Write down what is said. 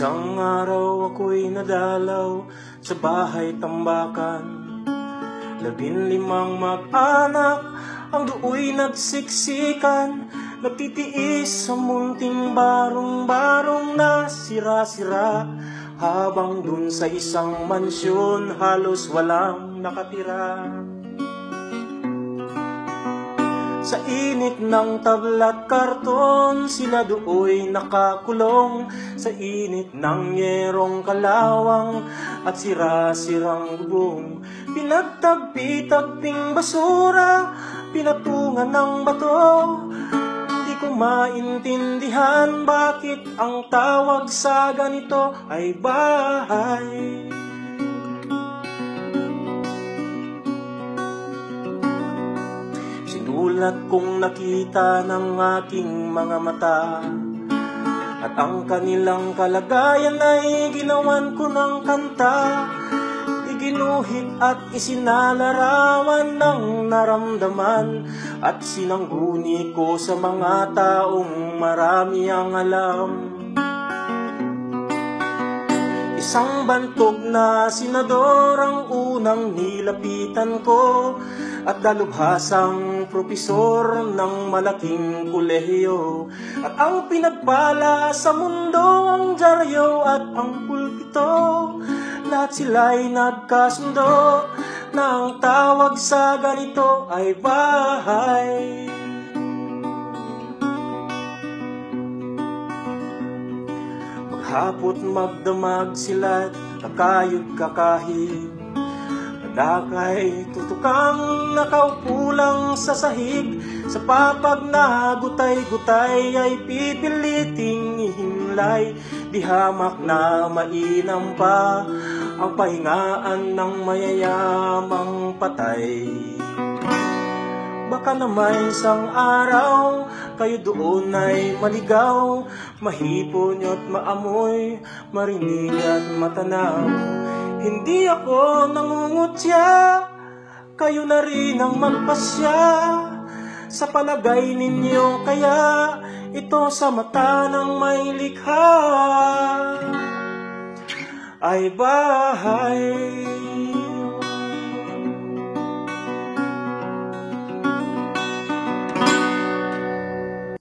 Isang araw ako'y nadalaw sa bahay tambakan. 15 mag-anak ang do'y nagsiksikan, nagtitiis sa munting barong-barong na sira-sira, habang dun sa isang mansyon halos walang nakatira. Sa init ng tabla't karton, sila do'y nakakulong. Sa init ng yerong kalawang at sira-sirang bubong. Pinagtagpi-tagping basura, pinatungan ng bato. Hindi ko maintindihan bakit ang tawag sa ganito ay bahay. Sinulat kong nakita ng aking mga mata, at ang kanilang kalagayan ay ginawan ko ng kanta. Iginuhit at isinalarawan ng naramdaman, at sinangguni ko sa mga taong marami ang alam. Isang bantog na senador ang unang nilapitan ko, at dalubhasang propesor ng malaking kolehiyo. At ang pinagpala sa mundo ang dyaryo at ang pulpito. Lahat sila'y nagkasundo na ang tawag sa ganito ay bahay. Maghapot magdamag sila't kakayod-kakahig, madakay tutukang nakaupo lang sa sahig. Sa papag na gutay-gutay ay pipiliting ihimlay, di hamak na mainam pa ang pahingaan ng mayayamang patay. Baka naman isang araw kayo doon ay maligaw, mahipon at maamoy, marinig at matanaw. Hindi ako nangungutya, kayo na rin ang magpasya. Sa palagay ninyo kaya ito sa mata ng may likha ay bahay.